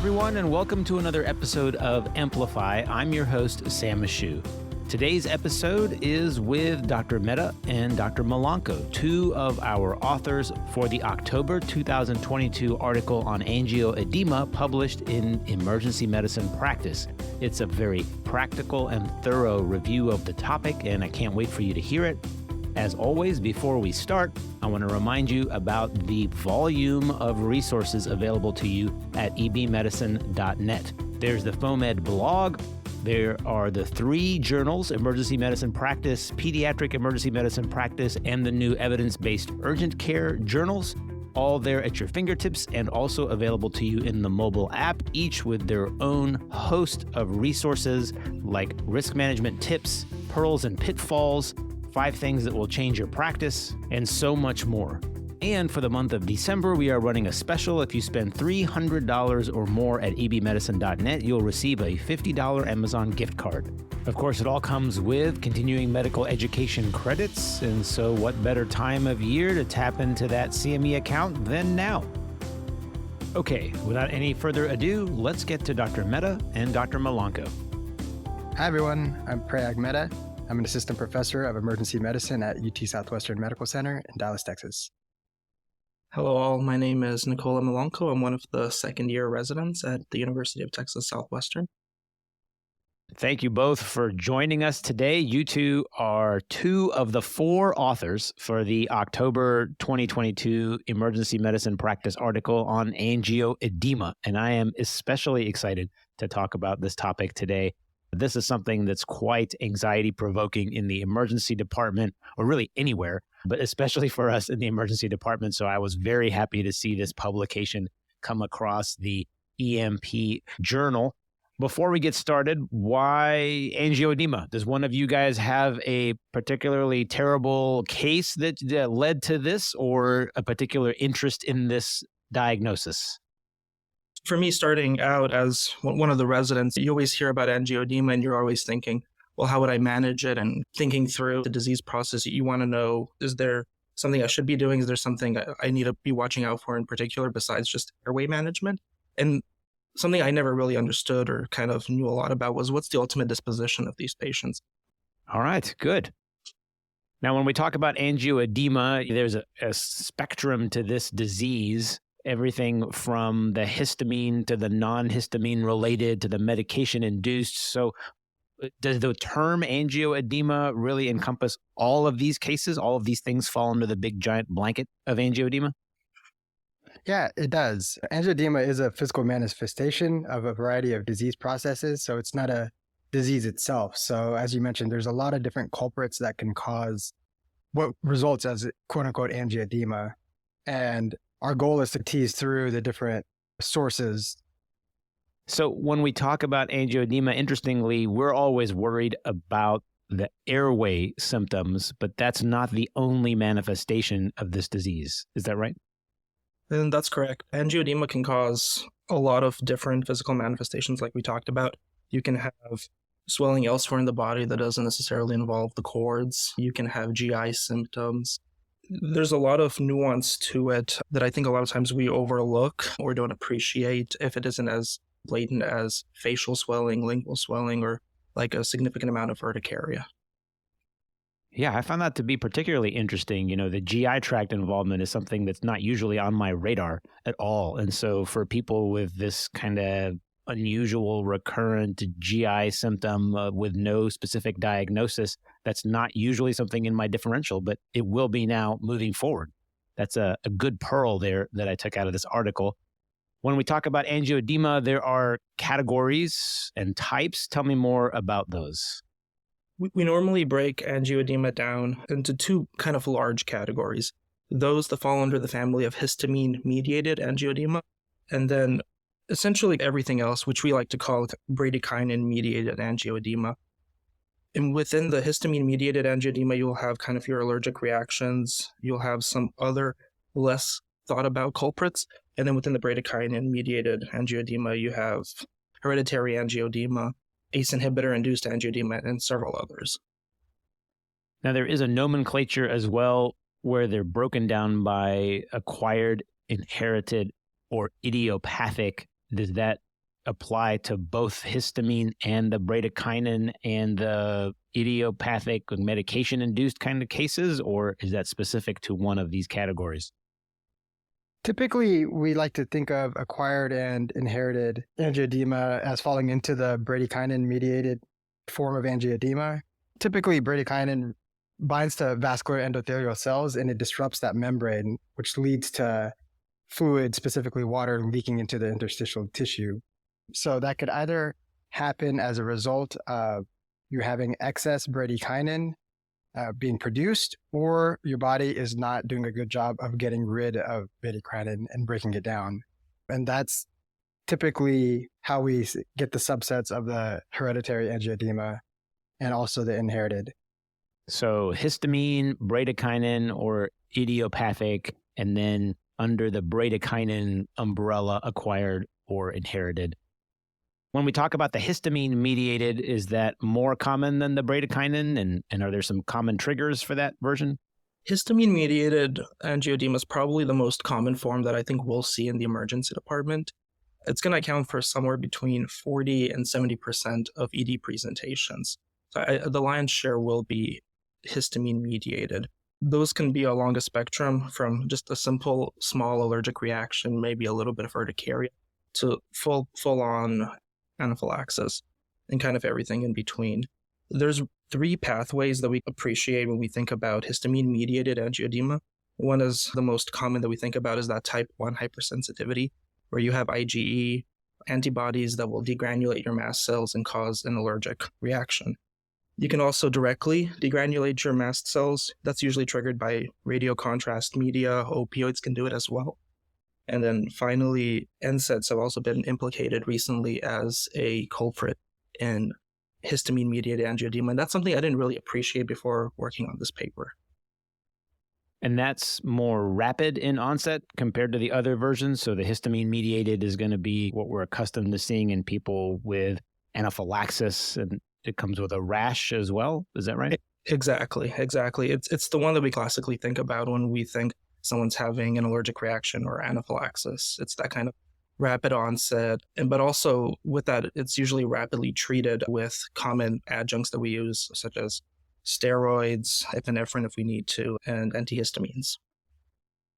everyone, and welcome to another episode of EMplify. I'm your host, Sam Michoud. Today's episode is with Dr. Mehta and Dr. Malanko, two of our authors for the October 2022 article on angioedema published in Emergency Medicine Practice. It's a very practical and thorough review of the topic, and I can't wait for you to hear it. As always, before we start, I want to remind you about the volume of resources available to you at ebmedicine.net. There's the FOAMed blog. There are the 3 journals, Emergency Medicine Practice, Pediatric Emergency Medicine Practice, and the new evidence-based urgent care journals, all there at your fingertips and also available to you in the mobile app, each with their own host of resources like risk management tips, pearls and pitfalls, 5 things that will change your practice, and so much more. And for the month of December, we are running a special. If you spend $300 or more at ebmedicine.net, you'll receive a $50 Amazon gift card. Of course, it all comes with continuing medical education credits, and so what better time of year to tap into that CME account than now? Okay, without any further ado, let's get to Dr. Mehta and Dr. Malanko. Hi everyone, I'm Prehospital Mehta. I'm an assistant professor of emergency medicine at UT Southwestern Medical Center in Dallas, Texas. Hello all, my name is Nicola Malanko. I'm one of the second-year residents at the University of Texas Southwestern. Thank you both for joining us today. You two are 2 of the 4 authors for the October 2022 Emergency Medicine Practice article on angioedema, and I am especially excited to talk about this topic today. This is something that's quite anxiety-provoking in the emergency department, or really anywhere, but especially for us in the emergency department. So I was very happy to see this publication come across the EMP journal. Before we get started, why angioedema? Does one of you guys have a particularly terrible case that led to this, or a particular interest in this diagnosis? For me, starting out as one of the residents, you always hear about angioedema and you're always thinking, well, how would I manage it? And thinking through the disease process, you want to know, is there something I should be doing? Is there something I need to be watching out for in particular besides just airway management? And something I never really understood or kind of knew a lot about was what's the ultimate disposition of these patients? All right, good. Now, when we talk about angioedema, there's a spectrum to this disease. Everything from the histamine to the non-histamine related to the medication induced. So does the term angioedema really encompass all of these cases? All of these things fall under the big giant blanket of angioedema? Yeah, it does. Angioedema is a physical manifestation of a variety of disease processes, so it's not a disease itself. So as you mentioned, there's a lot of different culprits that can cause what results as quote-unquote angioedema. And our goal is to tease through the different sources. So when we talk about angioedema, interestingly, we're always worried about the airway symptoms, but that's not the only manifestation of this disease. Is that right? And that's correct. Angioedema can cause a lot of different physical manifestations like we talked about. You can have swelling elsewhere in the body that doesn't necessarily involve the cords. You can have GI symptoms. There's a lot of nuance to it that I think a lot of times we overlook or don't appreciate if it isn't as blatant as facial swelling, lingual swelling, or like a significant amount of urticaria. Yeah, I found that to be particularly interesting. You know, the GI tract involvement is something that's not usually on my radar at all. And so for people with this kind of unusual recurrent GI symptom with no specific diagnosis, that's not usually something in my differential, but it will be now moving forward. That's a good pearl there that I took out of this article. When we talk about angioedema, there are categories and types. Tell me more about those. We normally break angioedema down into 2 kind of large categories. Those that fall under the family of histamine mediated angioedema, and then essentially everything else, which we like to call bradykinin mediated angioedema. And within the histamine mediated angioedema, you'll have kind of your allergic reactions. You'll have some other less thought about culprits. And then within the bradykinin mediated angioedema, you have hereditary angioedema, ACE inhibitor induced angioedema, and several others. Now, there is a nomenclature as well where they're broken down by acquired, inherited, or idiopathic. Does that apply to both histamine and the bradykinin and the idiopathic medication-induced kind of cases, or is that specific to one of these categories? Typically, we like to think of acquired and inherited angioedema as falling into the bradykinin mediated form of angioedema. Typically, bradykinin binds to vascular endothelial cells and it disrupts that membrane, which leads to fluid, specifically water, leaking into the interstitial tissue. So that could either happen as a result of you having excess bradykinin being produced, or your body is not doing a good job of getting rid of bradykinin and breaking it down. And that's typically how we get the subsets of the hereditary angioedema and also the inherited. So histamine, bradykinin, or idiopathic, and then under the bradykinin umbrella, acquired or inherited. When we talk about the histamine mediated, is that more common than the bradykinin? And are there some common triggers for that version? Histamine mediated angioedema is probably the most common form that I think we'll see in the emergency department. It's going to account for somewhere between 40 and 70% of ED presentations. So the lion's share will be histamine mediated. Those can be along a spectrum from just a simple small allergic reaction, maybe a little bit of urticaria, to full-on anaphylaxis and kind of everything in between. There's 3 pathways that we appreciate when we think about histamine-mediated angioedema. One is the most common that we think about is that type 1 hypersensitivity, where you have IgE antibodies that will degranulate your mast cells and cause an allergic reaction. You can also directly degranulate your mast cells. That's usually triggered by radiocontrast media. Opioids can do it as well. And then finally, NSAIDs have also been implicated recently as a culprit in histamine-mediated angioedema. And that's something I didn't really appreciate before working on this paper. And that's more rapid in onset compared to the other versions. So the histamine-mediated is going to be what we're accustomed to seeing in people with anaphylaxis, and it comes with a rash as well. Is that right? Exactly. It's the one that we classically think about when we think someone's having an allergic reaction or anaphylaxis. It's that kind of rapid onset. But also with that, it's usually rapidly treated with common adjuncts that we use, such as steroids, epinephrine if we need to, and antihistamines.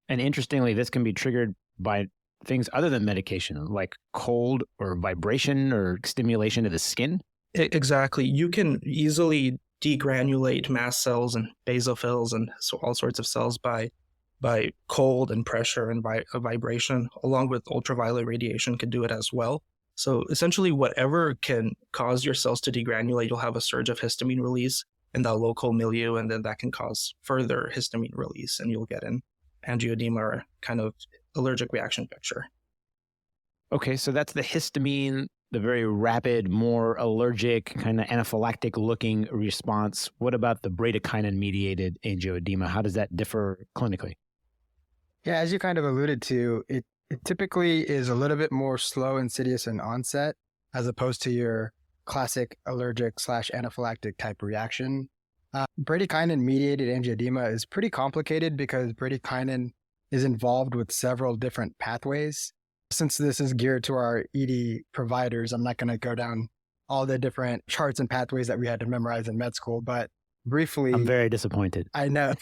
And interestingly, this can be triggered by things other than medication, like cold or vibration or stimulation of the skin. Exactly. You can easily degranulate mast cells and basophils and so all sorts of cells by cold and pressure and vibration, along with ultraviolet radiation can do it as well. So essentially, whatever can cause your cells to degranulate, you'll have a surge of histamine release in that local milieu, and then that can cause further histamine release, and you'll get an angioedema or kind of allergic reaction picture. Okay, so that's the histamine, the very rapid, more allergic, kind of anaphylactic looking response. What about the bradykinin-mediated angioedema? How does that differ clinically? Yeah, as you kind of alluded to, it typically is a little bit more slow, insidious in onset, as opposed to your classic allergic / anaphylactic type reaction. Bradykinin-mediated angioedema is pretty complicated because bradykinin is involved with several different pathways. Since this is geared to our ED providers, I'm not going to go down all the different charts and pathways that we had to memorize in med school, but briefly... I'm very disappointed. I know.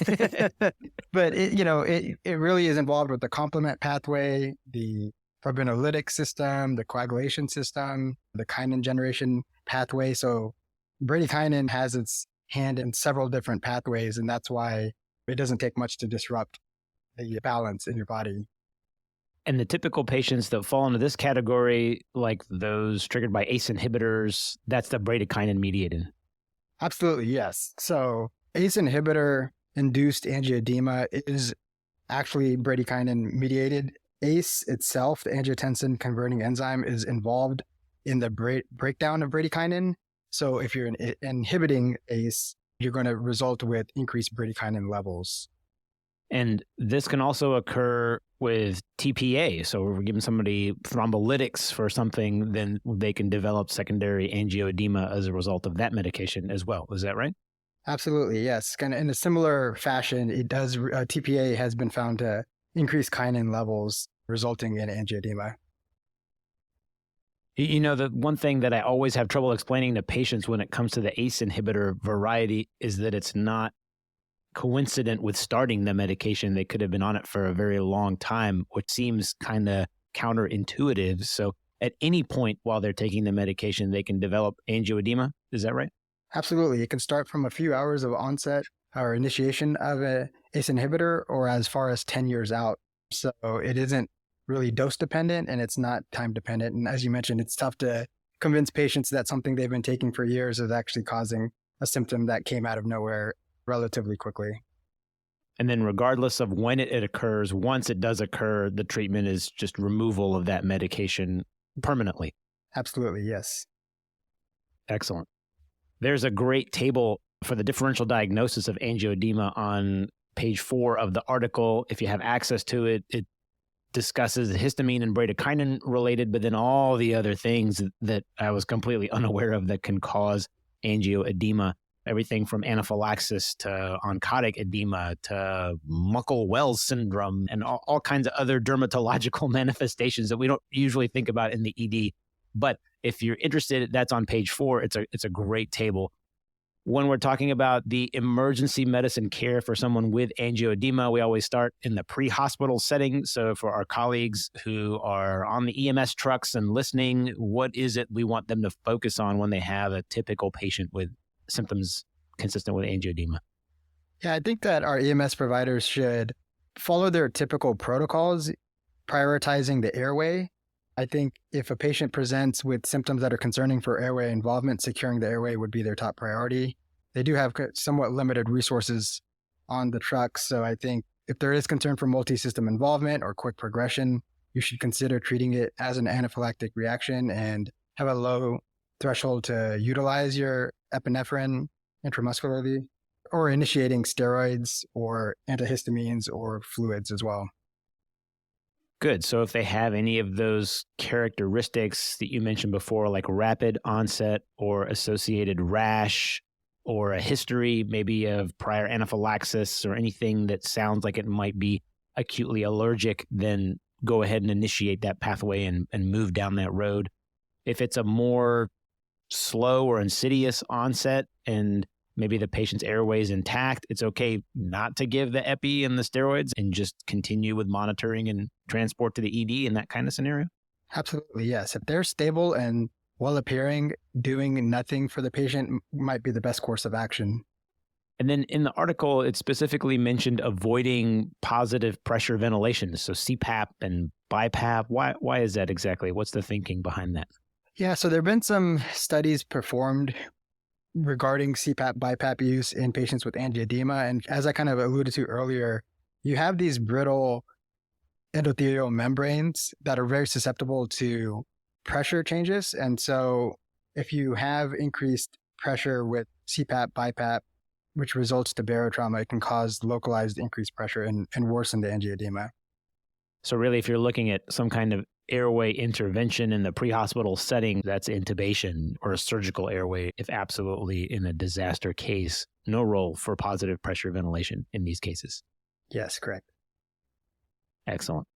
But it really is involved with the complement pathway, the fibrinolytic system, the coagulation system, the kinin generation pathway. So bradykinin has its hand in several different pathways, and that's why it doesn't take much to disrupt the balance in your body. And the typical patients that fall into this category, like those triggered by ACE inhibitors, that's the bradykinin mediated. Absolutely, yes. So ACE inhibitor induced angioedema is actually bradykinin mediated. ACE itself, the angiotensin converting enzyme, is involved in the breakdown of bradykinin. So if you're inhibiting ACE, you're going to result with increased bradykinin levels. And this can also occur with TPA. So if we're giving somebody thrombolytics for something, then they can develop secondary angioedema as a result of that medication as well. Is that right? Absolutely, yes. Kind of in a similar fashion, it does. TPA has been found to increase kinin levels, resulting in angioedema. The one thing that I always have trouble explaining to patients when it comes to the ACE inhibitor variety is that it's not coincident with starting the medication. They could have been on it for a very long time, which seems kind of counterintuitive. So at any point while they're taking the medication, they can develop angioedema. Is that right? Absolutely. It can start from a few hours of onset or initiation of a ACE inhibitor or as far as 10 years out. So it isn't really dose dependent and it's not time dependent. And as you mentioned, it's tough to convince patients that something they've been taking for years is actually causing a symptom that came out of nowhere relatively quickly. And then regardless of when it occurs, once it does occur, the treatment is just removal of that medication permanently. Absolutely, yes. Excellent. There's a great table for the differential diagnosis of angioedema on page 4 of the article. If you have access to it, it discusses histamine and bradykinin related, but then all the other things that I was completely unaware of that can cause angioedema. Everything from anaphylaxis to oncotic edema to Muckle-Wells syndrome and all kinds of other dermatological manifestations that we don't usually think about in the ED. But if you're interested, that's on page 4. It's a great table. When we're talking about the emergency medicine care for someone with angioedema, we always start in the pre-hospital setting. So for our colleagues who are on the EMS trucks and listening, what is it we want them to focus on when they have a typical patient with symptoms consistent with angioedema? Yeah, I think that our EMS providers should follow their typical protocols, prioritizing the airway. I think if a patient presents with symptoms that are concerning for airway involvement, securing the airway would be their top priority. They do have somewhat limited resources on the trucks. So I think if there is concern for multi-system involvement or quick progression, you should consider treating it as an anaphylactic reaction and have a low threshold to utilize your epinephrine intramuscularly, or initiating steroids or antihistamines or fluids as well. Good. So if they have any of those characteristics that you mentioned before, like rapid onset or associated rash or a history maybe of prior anaphylaxis or anything that sounds like it might be acutely allergic, then go ahead and initiate that pathway and move down that road. If it's a more slow or insidious onset and maybe the patient's airway is intact, it's okay not to give the epi and the steroids and just continue with monitoring and transport to the ED in that kind of scenario? Absolutely, yes. If they're stable and well appearing, doing nothing for the patient might be the best course of action. And then in the article, it specifically mentioned avoiding positive pressure ventilation, so CPAP and BiPAP. Why is that exactly? What's the thinking behind that? Yeah, so there have been some studies performed regarding CPAP, BiPAP use in patients with angioedema. And as I kind of alluded to earlier, you have these brittle endothelial membranes that are very susceptible to pressure changes. And so if you have increased pressure with CPAP, BiPAP, which results to barotrauma, it can cause localized increased pressure and worsen the angioedema. So really, if you're looking at some kind of airway intervention in the pre-hospital setting, that's intubation or a surgical airway. If absolutely in a disaster case, no role for positive pressure ventilation in these cases. Yes, correct. Excellent.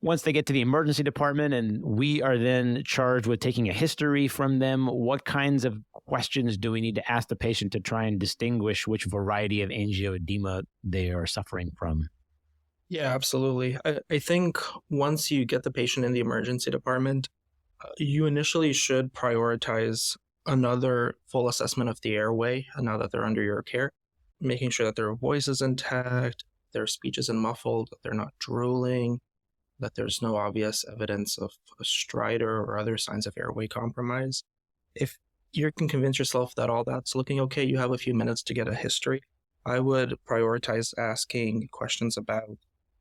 Once they get to the emergency department and we are then charged with taking a history from them, what kinds of questions do we need to ask the patient to try and distinguish which variety of angioedema they are suffering from? Yeah, absolutely. I think once you get the patient in the emergency department, you initially should prioritize another full assessment of the airway now that they're under your care, making sure that their voice is intact, their speech isn't muffled, that they're not drooling, that there's no obvious evidence of a stridor or other signs of airway compromise. If you can convince yourself that all that's looking okay, you have a few minutes to get a history. I would prioritize asking questions about,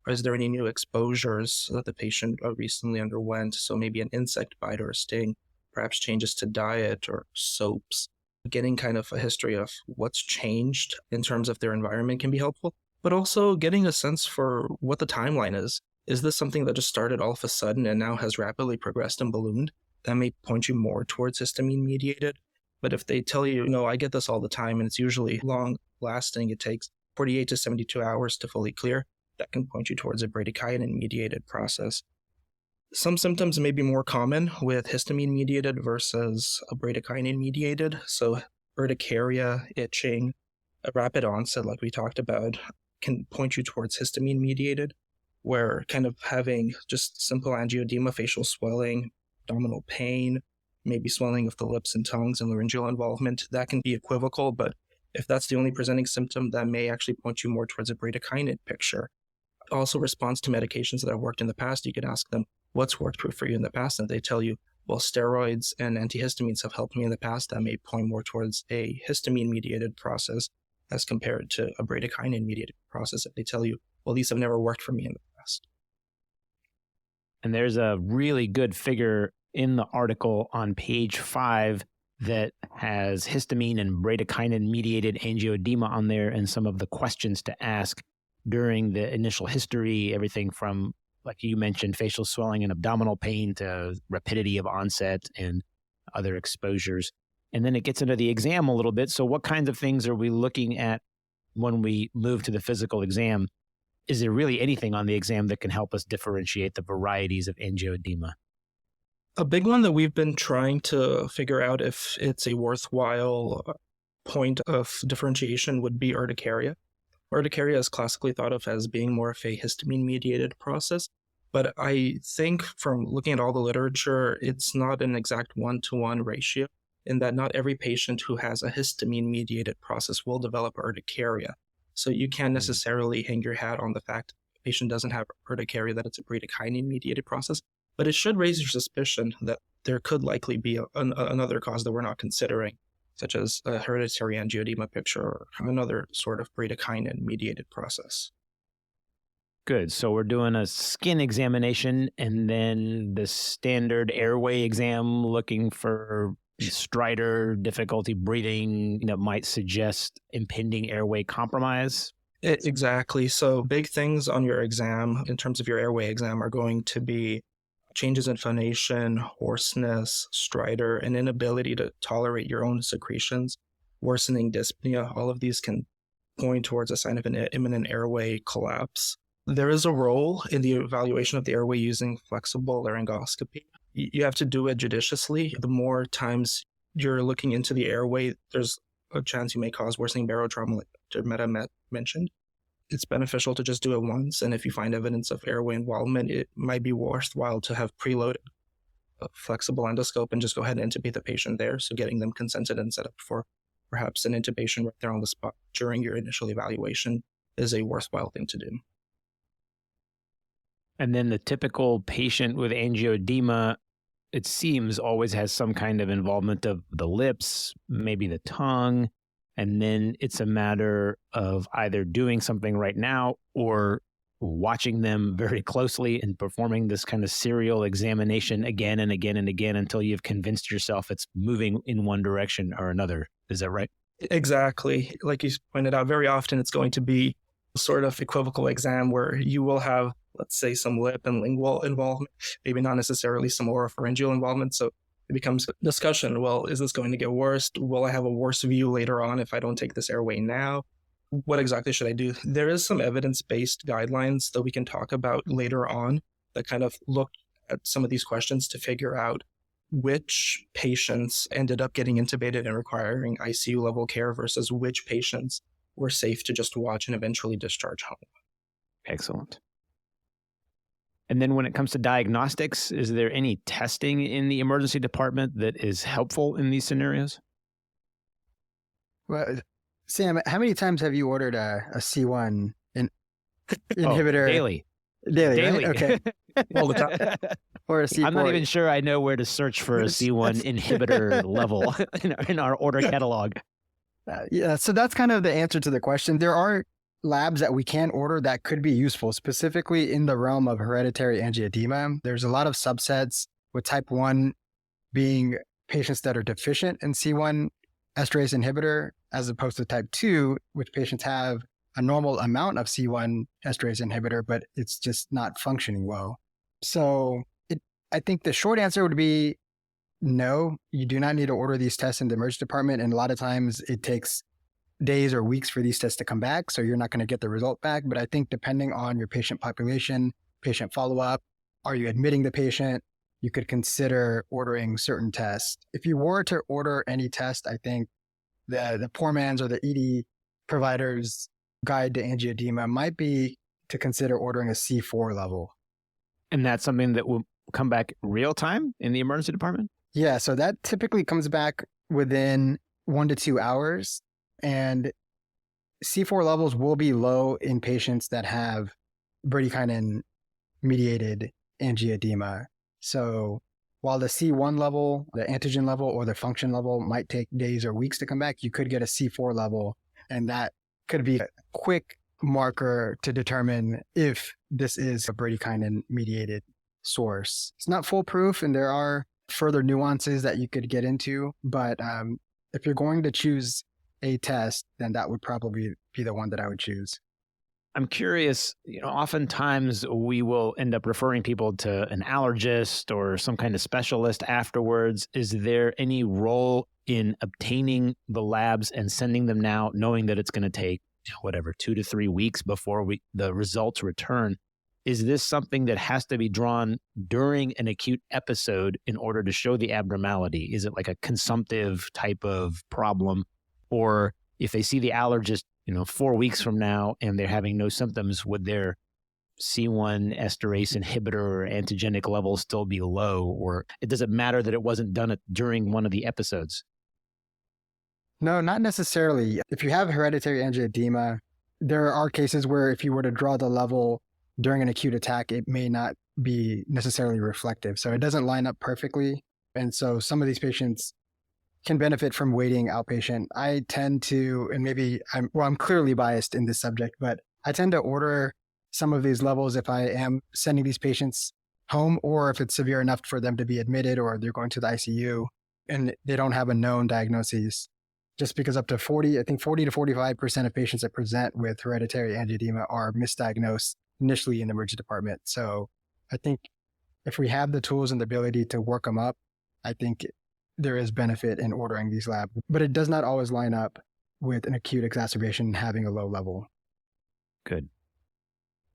is there any new exposures that the patient recently underwent? So maybe an insect bite or a sting, perhaps changes to diet or soaps. Getting kind of a history of what's changed in terms of their environment can be helpful, but also getting a sense for what the timeline is. Is this something that just started all of a sudden and now has rapidly progressed and ballooned? That may point you more towards histamine mediated. But if they tell you, no, I get this all the time and it's usually long lasting, it takes 48 to 72 hours to fully clear, that can point you towards a bradykinin mediated process. Some symptoms may be more common with histamine mediated versus a bradykinin mediated. So urticaria, itching, a rapid onset, like we talked about, can point you towards histamine mediated, where kind of having just simple angioedema, facial swelling, abdominal pain, maybe swelling of the lips and tongues and laryngeal involvement, that can be equivocal. But if that's the only presenting symptom, that may actually point you more towards a bradykinin picture. Also, response to medications that have worked in the past, you could ask them, what's worked for you in the past? And they tell you, well, steroids and antihistamines have helped me in the past. That may point more towards a histamine-mediated process as compared to a bradykinin-mediated process. If they tell you, well, these have never worked for me in the past. And there's a really good figure in the article on page 5 that has histamine and bradykinin-mediated angioedema on there and some of the questions to ask during the initial history, everything from, like you mentioned, facial swelling and abdominal pain to rapidity of onset and other exposures. And then it gets into the exam a little bit. So what kinds of things are we looking at when we move to the physical exam? Is there really anything on the exam that can help us differentiate the varieties of angioedema? A big one that we've been trying to figure out if it's a worthwhile point of differentiation would be urticaria. Urticaria is classically thought of as being more of a histamine-mediated process, but I think from looking at all the literature, it's not an exact one-to-one ratio, in that not every patient who has a histamine-mediated process will develop urticaria. So you can't necessarily hang your hat on the fact the patient doesn't have urticaria, that it's a bradykinin-mediated process, but it should raise your suspicion that there could likely be another cause that we're not considering, such as a hereditary angioedema picture or another sort of bradykinin-mediated process. Good. So we're doing a skin examination and then the standard airway exam looking for stridor, difficulty breathing that might suggest impending airway compromise. Exactly. So big things on your exam in terms of your airway exam are going to be changes in phonation, hoarseness, stridor, and inability to tolerate your own secretions, worsening dyspnea. All of these can point towards a sign of an imminent airway collapse. There is a role in the evaluation of the airway using flexible laryngoscopy. You have to do it judiciously. The more times you're looking into the airway, there's a chance you may cause worsening barotrauma, like Dr. Mehta mentioned. It's beneficial to just do it once, and if you find evidence of airway involvement, it might be worthwhile to have preloaded a flexible endoscope and just go ahead and intubate the patient there. So getting them consented and set up for perhaps an intubation right there on the spot during your initial evaluation is a worthwhile thing to do. And then the typical patient with angioedema, it seems, always has some kind of involvement of the lips, maybe the tongue. And then it's a matter of either doing something right now or watching them very closely and performing this kind of serial examination again and again and again until you've convinced yourself it's moving in one direction or another. Is that right? Exactly. Like you pointed out, very often it's going to be a sort of equivocal exam where you will have, let's say, some lip and lingual involvement, maybe not necessarily some oropharyngeal involvement. So it becomes a discussion. Well, is this going to get worse? Will I have a worse view later on if I don't take this airway now? What exactly should I do? There is some evidence-based guidelines that we can talk about later on that kind of look at some of these questions to figure out which patients ended up getting intubated and requiring ICU level care versus which patients were safe to just watch and eventually discharge home. Excellent. And then when it comes to diagnostics, is there any testing in the emergency department that is helpful in these scenarios? Well, Sam, how many times have you ordered a C1 inhibitor? Daily. Daily. Right? Okay. All the time. Or a C4. I'm not even sure I know where to search for a C1 inhibitor level in our order catalog. Yeah, so that's kind of the answer to the question. There are labs that we can order that could be useful, specifically in the realm of hereditary angioedema. There's a lot of subsets, with type 1 being patients that are deficient in C1 esterase inhibitor, as opposed to type 2, which patients have a normal amount of C1 esterase inhibitor, but it's just not functioning well. So I think the short answer would be no, you do not need to order these tests in the emergency department. And a lot of times it takes days or weeks for these tests to come back. So you're not going to get the result back. But I think depending on your patient population, patient follow-up, are you admitting the patient? You could consider ordering certain tests. If you were to order any test, I think the poor man's or the ED provider's guide to angioedema might be to consider ordering a C4 level. And that's something that will come back real time in the emergency department? Yeah, so that typically comes back within 1 to 2 hours. And C4 levels will be low in patients that have bradykinin mediated angioedema. So while the C1 level, the antigen level, or the function level might take days or weeks to come back, you could get a C4 level, and that could be a quick marker to determine if this is a bradykinin mediated source. It's not foolproof, and there are further nuances that you could get into, but if you're going to choose a test, then that would probably be the one that I would choose. I'm curious, oftentimes we will end up referring people to an allergist or some kind of specialist afterwards. Is there any role in obtaining the labs and sending them now, knowing that it's going to take, 2 to 3 weeks before the results return? Is this something that has to be drawn during an acute episode in order to show the abnormality? Is it like a consumptive type of problem? Or if they see the allergist, 4 weeks from now and they're having no symptoms, would their C1 esterase inhibitor or antigenic levels still be low? Or it doesn't matter that it wasn't done during one of the episodes? No, not necessarily. If you have hereditary angioedema, there are cases where if you were to draw the level during an acute attack, it may not be necessarily reflective. So it doesn't line up perfectly. And so some of these patients can benefit from waiting outpatient. I tend to, and maybe I'm clearly biased in this subject, but I tend to order some of these levels if I am sending these patients home, or if it's severe enough for them to be admitted or they're going to the ICU and they don't have a known diagnosis. Just because up to 40 to 45% of patients that present with hereditary angioedema are misdiagnosed initially in the emergency department. So I think if we have the tools and the ability to work them up, I think there is benefit in ordering these labs, but it does not always line up with an acute exacerbation having a low level. Good.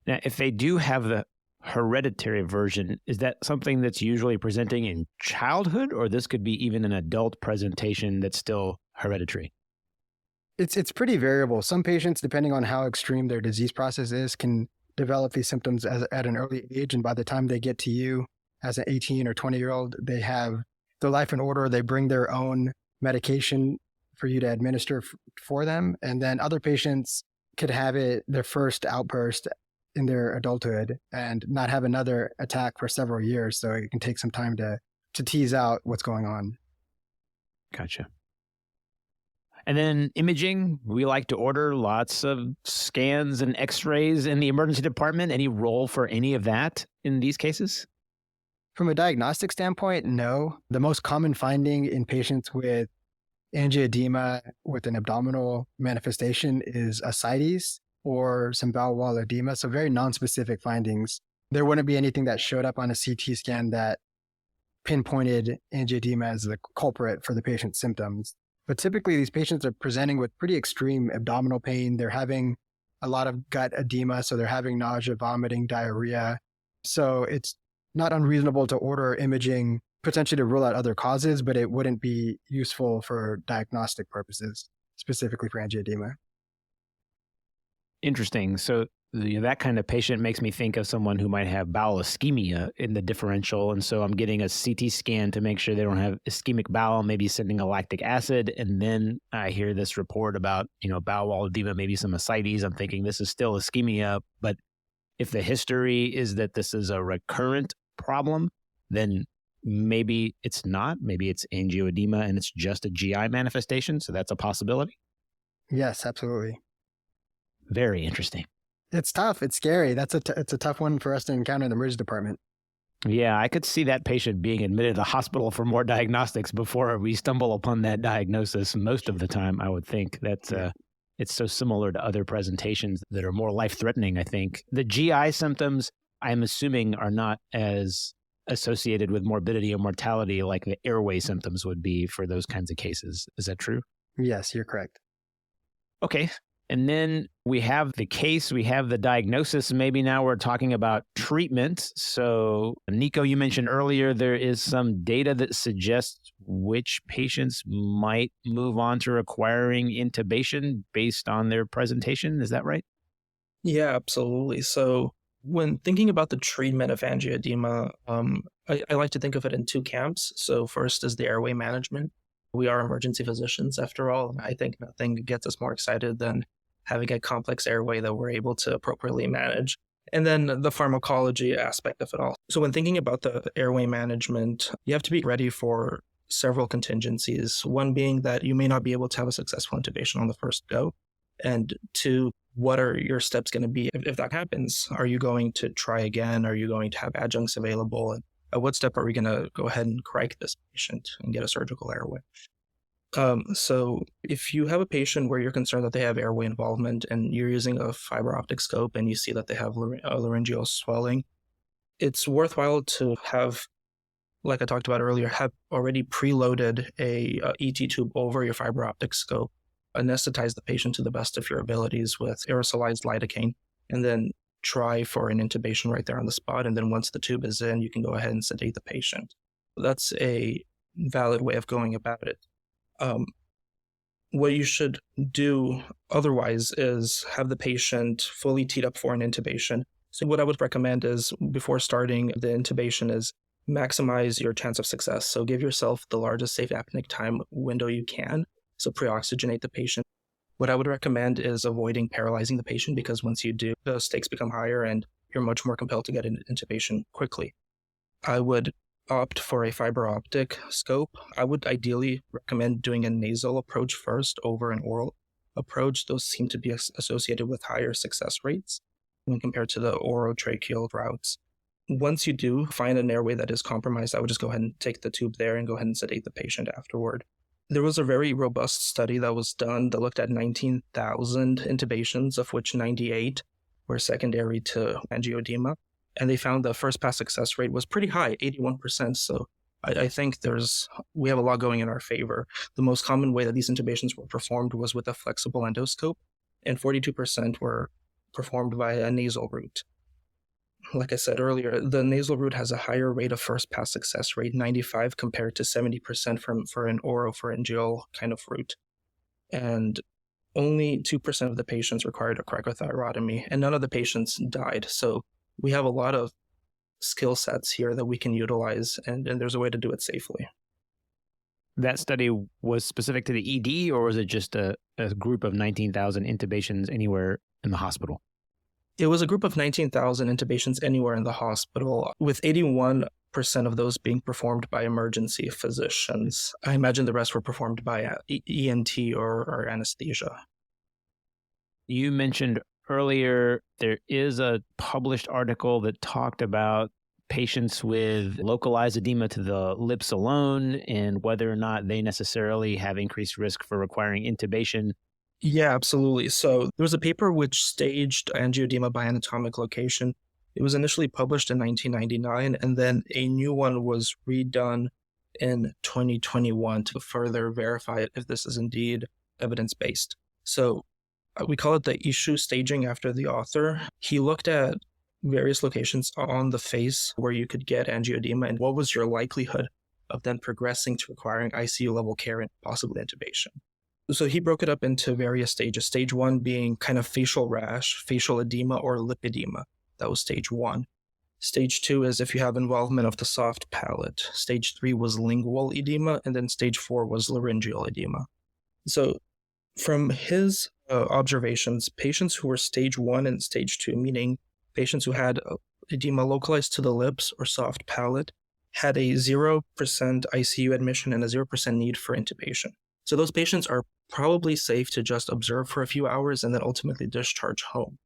Now, if they do have the hereditary version, is that something that's usually presenting in childhood, or this could be even an adult presentation that's still hereditary? It's pretty variable. Some patients, depending on how extreme their disease process is, can develop these symptoms at an early age. And by the time they get to you as an 18 or 20-year-old, they have their life in order. They bring their own medication for you to administer for them. And then other patients could have their first outburst in their adulthood and not have another attack for several years. So it can take some time to tease out what's going on. Gotcha. And then imaging, we like to order lots of scans and x-rays in the emergency department. Any role for any of that in these cases? From a diagnostic standpoint, no. The most common finding in patients with angioedema with an abdominal manifestation is ascites or some bowel wall edema. So very nonspecific findings. There wouldn't be anything that showed up on a CT scan that pinpointed angioedema as the culprit for the patient's symptoms. But typically these patients are presenting with pretty extreme abdominal pain. They're having a lot of gut edema. So they're having nausea, vomiting, diarrhea. So it's not unreasonable to order imaging potentially to rule out other causes, but it wouldn't be useful for diagnostic purposes, specifically for angioedema. Interesting. So that kind of patient makes me think of someone who might have bowel ischemia in the differential. And so I'm getting a CT scan to make sure they don't have ischemic bowel, maybe sending a lactic acid. And then I hear this report about, bowel wall edema, maybe some ascites. I'm thinking this is still ischemia. But if the history is that this is a recurrent problem, then maybe it's not. Maybe it's angioedema and it's just a GI manifestation. So that's a possibility. Yes, absolutely. Very interesting. It's tough. It's scary. It's a tough one for us to encounter in the emergency department. Yeah, I could see that patient being admitted to the hospital for more diagnostics before we stumble upon that diagnosis. Most of the time, I would think that it's so similar to other presentations that are more life-threatening, I think. The GI symptoms, I'm assuming, are not as associated with morbidity or mortality like the airway symptoms would be for those kinds of cases. Is that true? Yes, you're correct. Okay. And then we have the case, we have the diagnosis. Maybe now we're talking about treatment. So, Nico, you mentioned earlier there is some data that suggests which patients might move on to requiring intubation based on their presentation. Is that right? Yeah, absolutely. So when thinking about the treatment of angioedema, I like to think of it in two camps. So first is the airway management. We are emergency physicians, after all. I think nothing gets us more excited than having a complex airway that we're able to appropriately manage. And then the pharmacology aspect of it all. So when thinking about the airway management, you have to be ready for several contingencies. One being that you may not be able to have a successful intubation on the first go. And two, what are your steps going to be if that happens? Are you going to try again? Are you going to have adjuncts available? And at what step are we going to go ahead and correct this patient and get a surgical airway? So if you have a patient where you're concerned that they have airway involvement and you're using a fiber optic scope and you see that they have laryngeal swelling, it's worthwhile to have, like I talked about earlier, have already preloaded a ET tube over your fiber optic scope, anesthetize the patient to the best of your abilities with aerosolized lidocaine, and then try for an intubation right there on the spot. And then once the tube is in, you can go ahead and sedate the patient. That's a valid way of going about it. What you should do otherwise is have the patient fully teed up for an intubation. So what I would recommend is before starting the intubation is maximize your chance of success. So give yourself the largest safe apneic time window you can. So pre-oxygenate the patient. What I would recommend is avoiding paralyzing the patient, because once you do, the stakes become higher and you're much more compelled to get an intubation quickly. I would opt for a fiber optic scope. I would ideally recommend doing a nasal approach first over an oral approach. Those seem to be associated with higher success rates when compared to the orotracheal routes. Once you do find an airway that is compromised, I would just go ahead and take the tube there and go ahead and sedate the patient afterward. There was a very robust study that was done that looked at 19,000 intubations, of which 98 were secondary to angioedema. And they found the first pass success rate was pretty high, 81%. So I think we have a lot going in our favor. The most common way that these intubations were performed was with a flexible endoscope, and 42% were performed by a nasal route. Like I said earlier, the nasal route has a higher rate of first pass success rate, 95 compared to 70% for an oropharyngeal kind of route. And only 2% of the patients required a cricothyrotomy, and none of the patients died. So we have a lot of skill sets here that we can utilize, and there's a way to do it safely. That study was specific to the ED, or was it just a group of 19,000 intubations anywhere in the hospital? It was a group of 19,000 intubations anywhere in the hospital, with 81% of those being performed by emergency physicians. I imagine the rest were performed by ENT or anesthesia. You mentioned earlier there is a published article that talked about patients with localized edema to the lips alone and whether or not they necessarily have increased risk for requiring intubation. Yeah, absolutely. So there was a paper which staged angioedema by anatomic location. It was initially published in 1999, and then a new one was redone in 2021 to further verify if this is indeed evidence-based. So we call it the issue staging after the author. He looked at various locations on the face where you could get angioedema and what was your likelihood of then progressing to requiring ICU level care and possibly intubation. So he broke it up into various stages. Stage 1 being kind of facial rash, facial edema, or lip edema. That was stage 1. Stage 2 is if you have involvement of the soft palate. Stage 3 was lingual edema, and then stage 4 was laryngeal edema. So from his observations, patients who were stage 1 and stage 2, meaning patients who had edema localized to the lips or soft palate, had a 0% ICU admission and a 0% need for intubation. So those patients are probably safe to just observe for a few hours and then ultimately discharge home,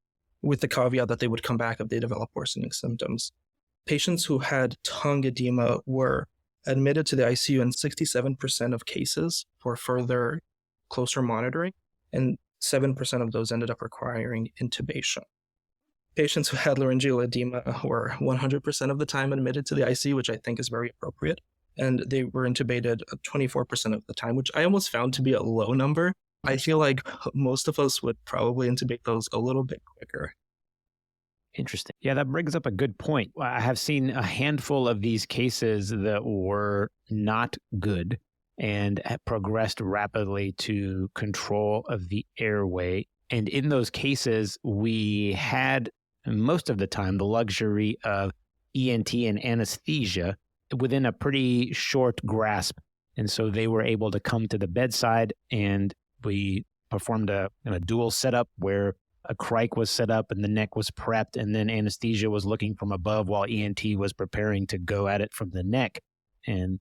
with the caveat that they would come back if they develop worsening symptoms. Patients who had tongue edema were admitted to the ICU in 67% of cases for further closer monitoring, and 7% of those ended up requiring intubation. Patients who had laryngeal edema were 100% of the time admitted to the ICU, which I think is very appropriate. And they were intubated 24% of the time, which I almost found to be a low number. I feel like most of us would probably intubate those a little bit quicker. Interesting. Yeah, that brings up a good point. I have seen a handful of these cases that were not good and have progressed rapidly to control of the airway. And in those cases, we had most of the time the luxury of ENT and anesthesia within a pretty short grasp. And so they were able to come to the bedside, and we performed a dual setup where a crike was set up and the neck was prepped, and then anesthesia was looking from above while ENT was preparing to go at it from the neck. And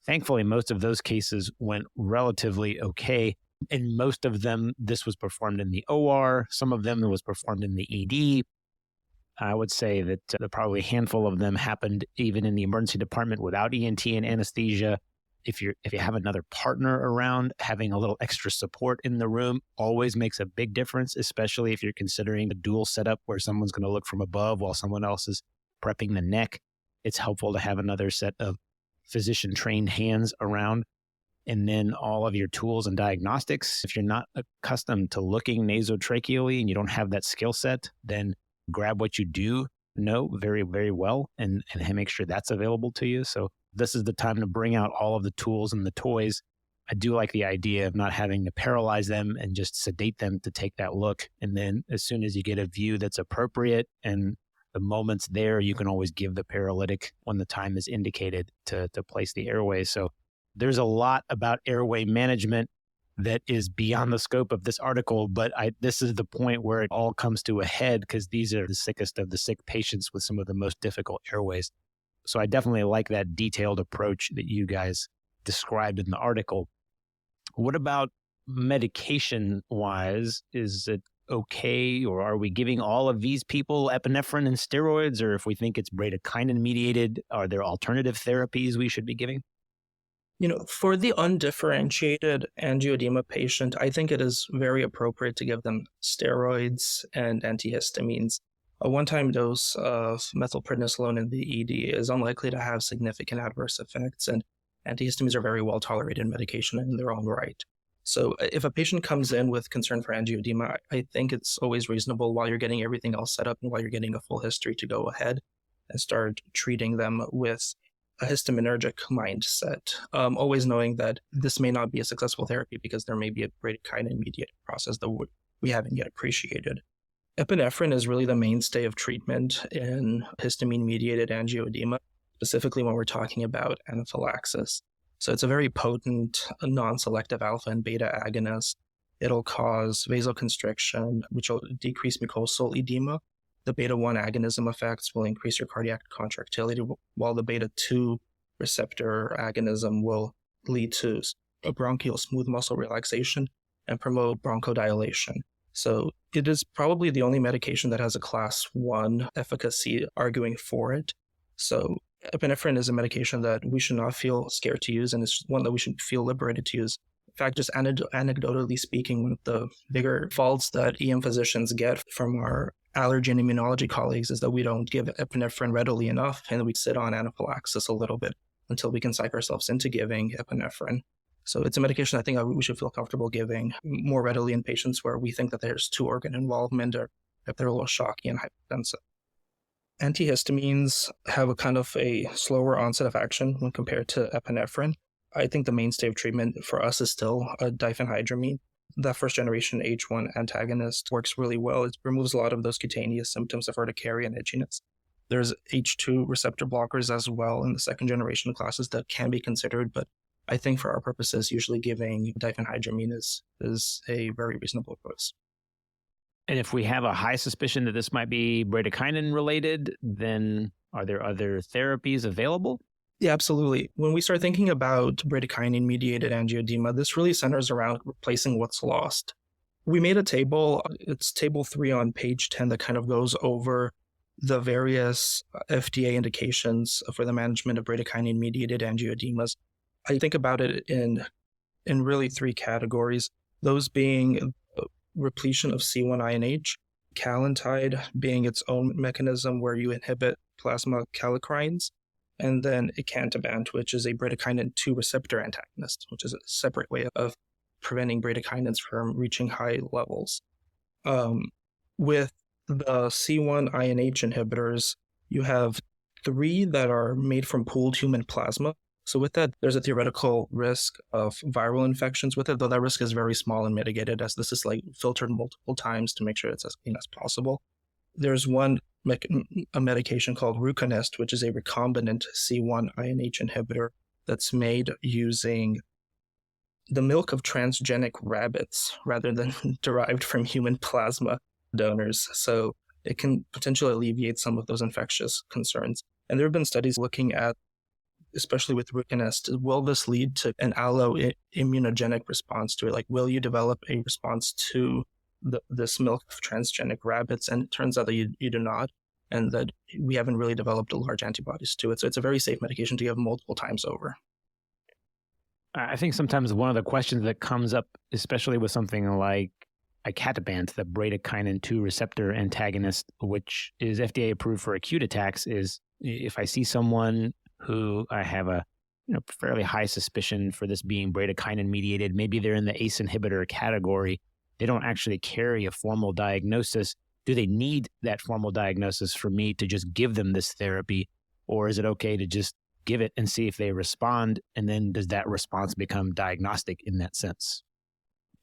thankfully, most of those cases went relatively okay. In most of them, this was performed in the OR. Some of them, it was performed in the ED. I would say that probably a handful of them happened even in the emergency department without ENT and anesthesia. If you have another partner around, having a little extra support in the room always makes a big difference, especially if you're considering a dual setup where someone's going to look from above while someone else is prepping the neck. It's helpful to have another set of physician-trained hands around. And then all of your tools and diagnostics. If you're not accustomed to looking nasotracheally and you don't have that skill set, then grab what you do know very, very well and make sure that's available to you. So this is the time to bring out all of the tools and the toys. I do like the idea of not having to paralyze them and just sedate them to take that look. And then as soon as you get a view that's appropriate and the moment's there, you can always give the paralytic when the time is indicated to place the airway. So there's a lot about airway management that is beyond the scope of this article, but this is the point where it all comes to a head because these are the sickest of the sick patients with some of the most difficult airways. So I definitely like that detailed approach that you guys described in the article. What about medication-wise? Is it okay, or are we giving all of these people epinephrine and steroids? Or if we think it's bradykinin mediated, are there alternative therapies we should be giving? For the undifferentiated angioedema patient, I think it is very appropriate to give them steroids and antihistamines. A one-time dose of methylprednisolone in the ED is unlikely to have significant adverse effects, and antihistamines are very well-tolerated medication in their own right. So if a patient comes in with concern for angioedema, I think it's always reasonable while you're getting everything else set up and while you're getting a full history to go ahead and start treating them with a histaminergic mindset, always knowing that this may not be a successful therapy because there may be a bradykinin mediated process that we haven't yet appreciated. Epinephrine is really the mainstay of treatment in histamine mediated angioedema, specifically when we're talking about anaphylaxis. So it's a very potent non-selective alpha and beta agonist. It'll cause vasoconstriction, which will decrease mucosal edema. The beta-1 agonism effects will increase your cardiac contractility, while the beta-2 receptor agonism will lead to a bronchial smooth muscle relaxation and promote bronchodilation. So it is probably the only medication that has a class 1 efficacy arguing for it. So epinephrine is a medication that we should not feel scared to use, and it's one that we should feel liberated to use. In fact, just anecdotally speaking, one of the bigger faults that EM physicians get from our allergy and immunology colleagues is that we don't give epinephrine readily enough, and we sit on anaphylaxis a little bit until we can psych ourselves into giving epinephrine. So it's a medication I think we should feel comfortable giving more readily in patients where we think that there's 2-organ involvement or if they're a little shocky and hypertensive. Antihistamines have a kind of a slower onset of action when compared to epinephrine. I think the mainstay of treatment for us is still diphenhydramine. The first generation H1 antagonist works really well. It removes a lot of those cutaneous symptoms of urticaria and itchiness. There's H2 receptor blockers as well in the second generation classes that can be considered, but I think for our purposes, usually giving diphenhydramine is a very reasonable choice. And if we have a high suspicion that this might be bradykinin related, then are there other therapies available? Yeah, absolutely. When we start thinking about bradykinin mediated angioedema, this really centers around replacing what's lost. We made a table, it's table 3 on page 10, that kind of goes over the various FDA indications for the management of bradykinin mediated angioedemas. I think about it in really 3 categories, those being repletion of C1INH, Calantide being its own mechanism where you inhibit plasma kallikreins, and then icatibant, which is a bradykinin 2 receptor antagonist, which is a separate way of preventing bradykinins from reaching high levels. With the C1 INH inhibitors, you have 3 that are made from pooled human plasma. So with that, there's a theoretical risk of viral infections with it, though that risk is very small and mitigated as this is filtered multiple times to make sure it's as clean as possible. There's a medication called Ruconest, which is a recombinant C1 INH inhibitor that's made using the milk of transgenic rabbits rather than derived from human plasma donors. So it can potentially alleviate some of those infectious concerns. And there have been studies looking at, especially with Ruconest, will this lead to an alloimmunogenic response to it? Like, will you develop a response to this milk of transgenic rabbits? And it turns out that you do not, and that we haven't really developed large antibodies to it. So it's a very safe medication to give multiple times over. I think sometimes one of the questions that comes up, especially with something like icatibant, the bradykinin 2 receptor antagonist, which is FDA approved for acute attacks, is if I see someone who I have a fairly high suspicion for this being bradykinin mediated, maybe they're in the ACE inhibitor category, they don't actually carry a formal diagnosis. Do they need that formal diagnosis for me to just give them this therapy? Or is it okay to just give it and see if they respond? And then does that response become diagnostic in that sense?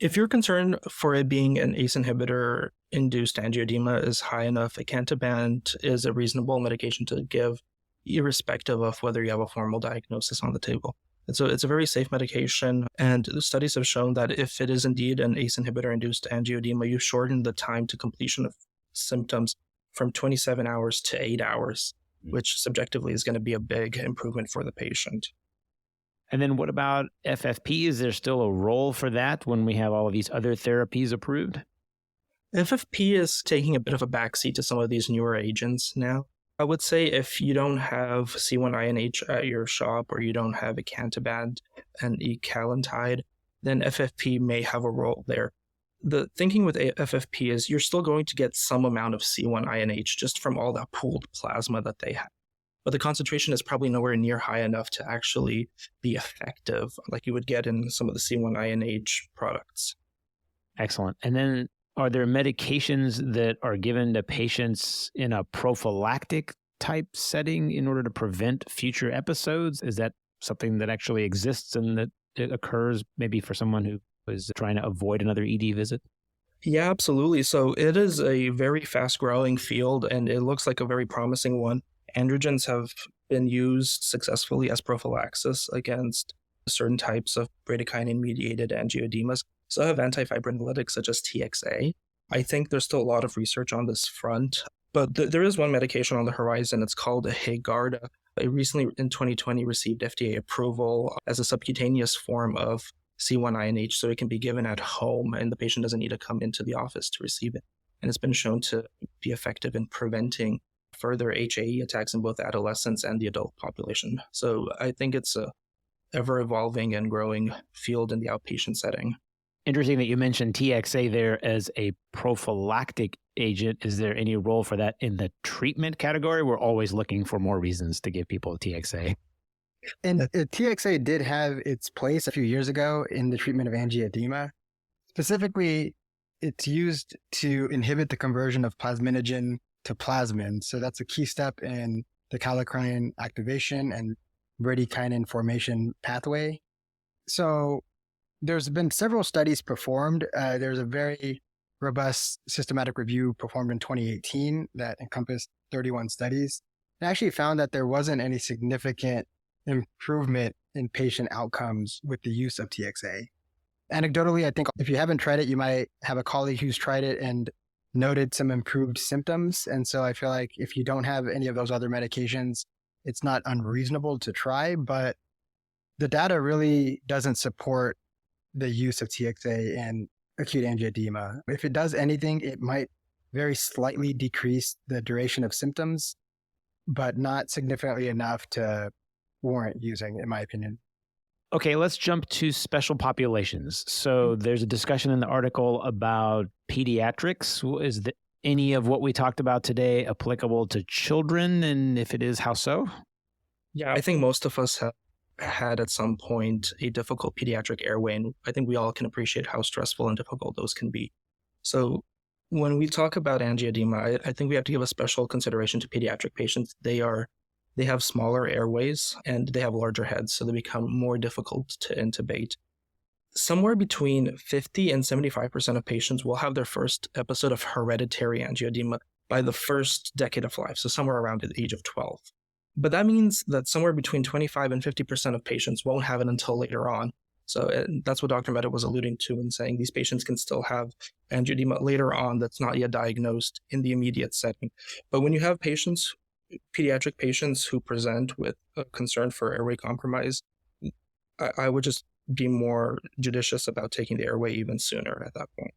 If you're concerned for it being an ACE inhibitor induced angioedema is high enough, icatibant is a reasonable medication to give, irrespective of whether you have a formal diagnosis on the table. And so it's a very safe medication. And the studies have shown that if it is indeed an ACE inhibitor induced angioedema, you shorten the time to completion of symptoms from 27 hours to 8 hours, which subjectively is going to be a big improvement for the patient. And then what about FFP? Is there still a role for that when we have all of these other therapies approved? FFP is taking a bit of a backseat to some of these newer agents now. I would say if you don't have C1 INH at your shop or you don't have icatibant and ecallantide, then FFP may have a role there. The thinking with FFP is you're still going to get some amount of C1 INH just from all that pooled plasma that they have. But the concentration is probably nowhere near high enough to actually be effective like you would get in some of the C1 INH products. Excellent. And then are there medications that are given to patients in a prophylactic type setting in order to prevent future episodes? Is that something that actually exists and that it occurs maybe for someone who is trying to avoid another ED visit? Yeah, absolutely. So it is a very fast-growing field, and it looks like a very promising one. Androgens have been used successfully as prophylaxis against certain types of bradykinin-mediated angioedemas. So have antifibrinolytics such as TXA. I think there's still a lot of research on this front, but there is one medication on the horizon. It's called Haegarda. It recently, in 2020, received FDA approval as a subcutaneous form of C1 INH, so it can be given at home, and the patient doesn't need to come into the office to receive it. And it's been shown to be effective in preventing further HAE attacks in both adolescents and the adult population. So I think it's a ever-evolving and growing field in the outpatient setting. Interesting that you mentioned TXA there as a prophylactic agent. Is there any role for that in the treatment category? We're always looking for more reasons to give people TXA. And TXA did have its place a few years ago in the treatment of angioedema. Specifically, it's used to inhibit the conversion of plasminogen to plasmin. So that's a key step in the kallikrein activation and bradykinin formation pathway. So there's been several studies performed. There's a very robust systematic review performed in 2018 that encompassed 31 studies. It actually found that there wasn't any significant improvement in patient outcomes with the use of TXA. Anecdotally, I think if you haven't tried it, you might have a colleague who's tried it and noted some improved symptoms. And so I feel like if you don't have any of those other medications, it's not unreasonable to try, but the data really doesn't support the use of TXA in acute angioedema. If it does anything, it might very slightly decrease the duration of symptoms, but not significantly enough to warrant using, in my opinion. Okay, let's jump to special populations. So there's a discussion in the article about pediatrics. Is any of what we talked about today applicable to children? And if it is, how so? Yeah, I think most of us have had at some point a difficult pediatric airway, and I think we all can appreciate how stressful and difficult those can be. So when we talk about angioedema, I think we have to give a special consideration to pediatric patients. They have smaller airways and they have larger heads, so they become more difficult to intubate. Somewhere between 50 and 75% of patients will have their first episode of hereditary angioedema by the first decade of life, so somewhere around the age of 12. But that means that somewhere between 25 and 50% of patients won't have it until later on. So that's what Dr. Mehta was alluding to in saying these patients can still have angioedema later on that's not yet diagnosed in the immediate setting. But when you have patients, pediatric patients who present with a concern for airway compromise, I would just be more judicious about taking the airway even sooner at that point.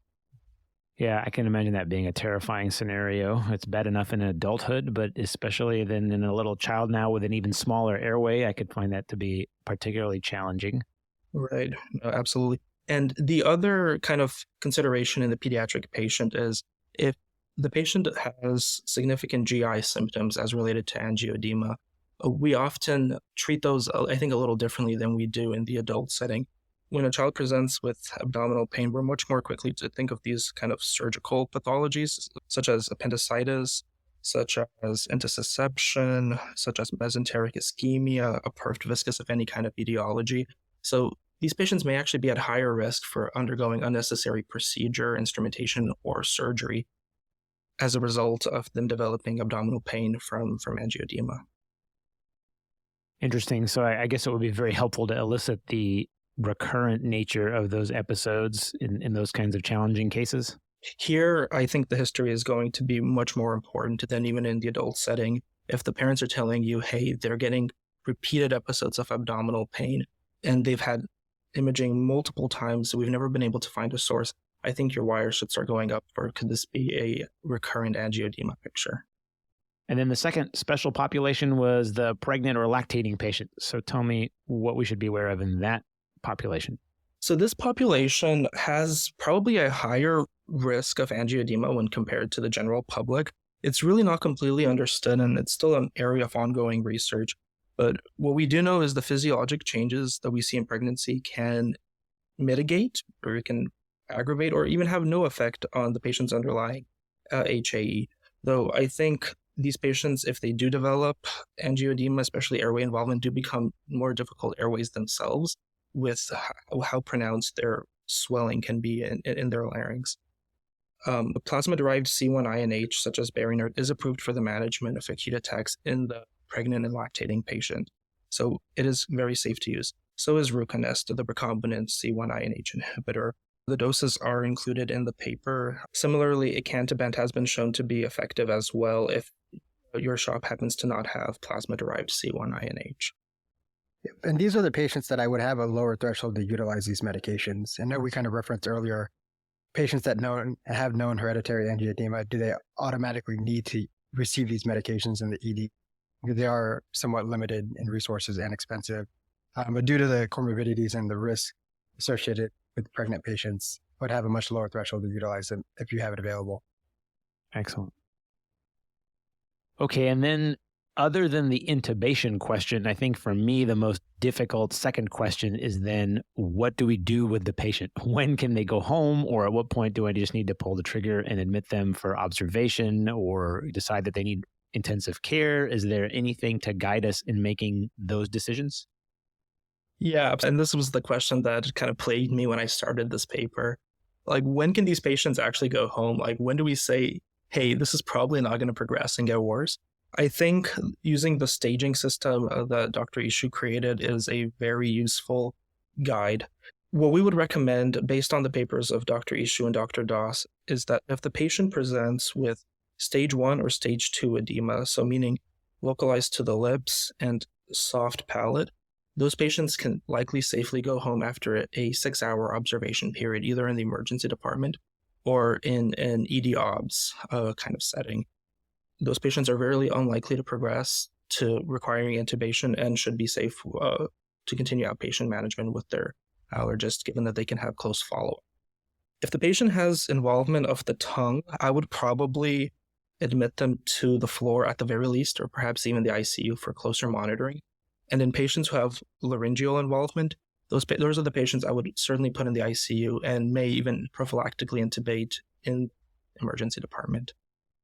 Yeah, I can imagine that being a terrifying scenario. It's bad enough in adulthood, but especially then in a little child now with an even smaller airway, I could find that to be particularly challenging. Right, no, absolutely. And the other kind of consideration in the pediatric patient is if the patient has significant GI symptoms as related to angioedema, we often treat those, I think, a little differently than we do in the adult setting. When a child presents with abdominal pain, we're much more quickly to think of these kind of surgical pathologies, such as appendicitis, such as intussusception, such as mesenteric ischemia, a perfed viscus of any kind of etiology. So these patients may actually be at higher risk for undergoing unnecessary procedure, instrumentation, or surgery as a result of them developing abdominal pain from angioedema. Interesting. So I guess it would be very helpful to elicit the recurrent nature of those episodes in those kinds of challenging cases. Here, I think the history is going to be much more important than even in the adult setting. If the parents are telling you, hey, they're getting repeated episodes of abdominal pain and they've had imaging multiple times, so we've never been able to find a source, I think your wires should start going up for, could this be a recurrent angioedema picture? And then the second special population was the pregnant or lactating patient. So tell me what we should be aware of in that population. So this population has probably a higher risk of angioedema when compared to the general public. It's really not completely understood, and it's still an area of ongoing research. But what we do know is the physiologic changes that we see in pregnancy can mitigate, or it can aggravate, or even have no effect on the patient's underlying HAE. Though I think these patients, if they do develop angioedema, especially airway involvement, do become more difficult airways themselves with how pronounced their swelling can be in their larynx. The plasma-derived C1-INH, such as Berinert, is approved for the management of acute attacks in the pregnant and lactating patient. So it is very safe to use. So is Ruconest, the recombinant C1-INH inhibitor. The doses are included in the paper. Similarly, icatibant has been shown to be effective as well if your shop happens to not have plasma-derived C1-INH. And these are the patients that I would have a lower threshold to utilize these medications. And we kind of referenced earlier, patients that have known hereditary angioedema, do they automatically need to receive these medications in the ED? Because they are somewhat limited in resources and expensive. But due to the comorbidities and the risk associated with pregnant patients, would have a much lower threshold to utilize them if you have it available. Excellent. Okay, and then other than the intubation question, I think for me, the most difficult second question is then what do we do with the patient? When can they go home, or at what point do I just need to pull the trigger and admit them for observation or decide that they need intensive care? Is there anything to guide us in making those decisions? Yeah, and this was the question that kind of plagued me when I started this paper. Like, when can these patients actually go home? Like, when do we say, hey, this is probably not going to progress and get worse? I think using the staging system that Dr. Ishu created is a very useful guide. What we would recommend, based on the papers of Dr. Ishu and Dr. Das, is that if the patient presents with stage 1 or stage 2 edema, so meaning localized to the lips and soft palate, those patients can likely safely go home after a 6-hour observation period, either in the emergency department or in an ED obs kind of setting. Those patients are very unlikely to progress to requiring intubation and should be safe to continue outpatient management with their allergist, given that they can have close follow-up. If the patient has involvement of the tongue, I would probably admit them to the floor at the very least, or perhaps even the ICU for closer monitoring. And in patients who have laryngeal involvement, those are the patients I would certainly put in the ICU and may even prophylactically intubate in emergency department.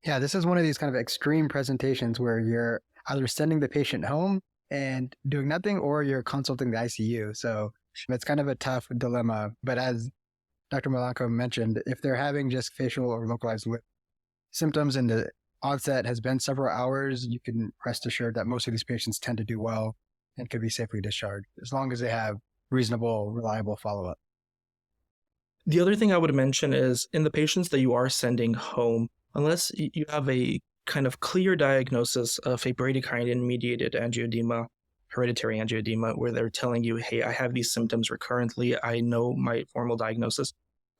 Yeah, this is one of these kind of extreme presentations where you're either sending the patient home and doing nothing, or you're consulting the ICU. So it's kind of a tough dilemma. But as Dr. Malanco mentioned, if they're having just facial or localized lip symptoms and the onset has been several hours, you can rest assured that most of these patients tend to do well and could be safely discharged, as long as they have reasonable, reliable follow-up. The other thing I would mention is in the patients that you are sending home, unless you have a kind of clear diagnosis of a bradykinin mediated angioedema, hereditary angioedema, where they're telling you, hey, I have these symptoms recurrently, I know my formal diagnosis,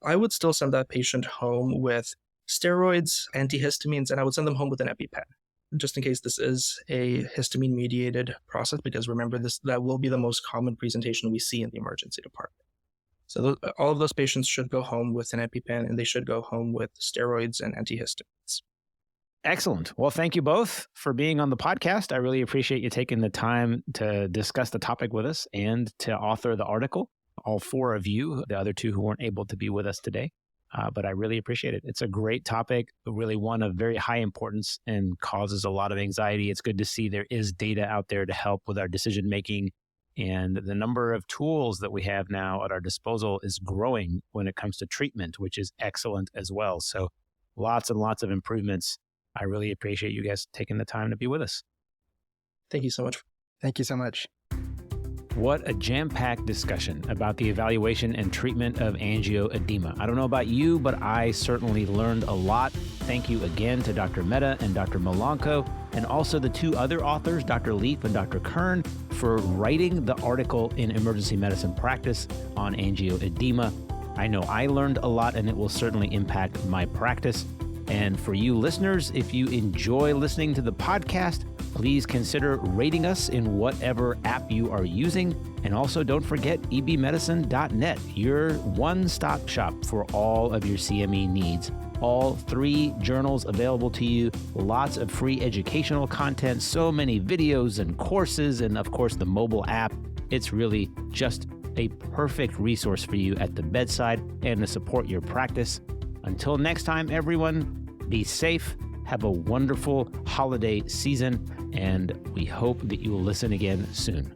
I would still send that patient home with steroids, antihistamines, and I would send them home with an EpiPen, just in case this is a histamine mediated process, because remember, that will be the most common presentation we see in the emergency department. So all of those patients should go home with an EpiPen, and they should go home with steroids and antihistamines. Excellent. Well, thank you both for being on the podcast. I really appreciate you taking the time to discuss the topic with us and to author the article. All four of you, the other two who weren't able to be with us today. But I really appreciate it. It's a great topic, really one of very high importance and causes a lot of anxiety. It's good to see there is data out there to help with our decision making. And the number of tools that we have now at our disposal is growing when it comes to treatment, which is excellent as well. So lots and lots of improvements. I really appreciate you guys taking the time to be with us. Thank you so much. Thank you so much. What a jam-packed discussion about the evaluation and treatment of angioedema. I don't know about you, but I certainly learned a lot. Thank you again to Dr. Mehta and Dr. Malanco, and also the two other authors, Dr. Leaf and Dr. Kern, for writing the article in Emergency Medicine Practice on angioedema. I know I learned a lot, and it will certainly impact my practice. And for you listeners, if you enjoy listening to the podcast, please consider rating us in whatever app you are using. And also don't forget ebmedicine.net, your one-stop shop for all of your CME needs. All 3 journals available to you, lots of free educational content, so many videos and courses, and of course the mobile app. It's really just a perfect resource for you at the bedside and to support your practice. Until next time, everyone, be safe, have a wonderful holiday season, and we hope that you will listen again soon.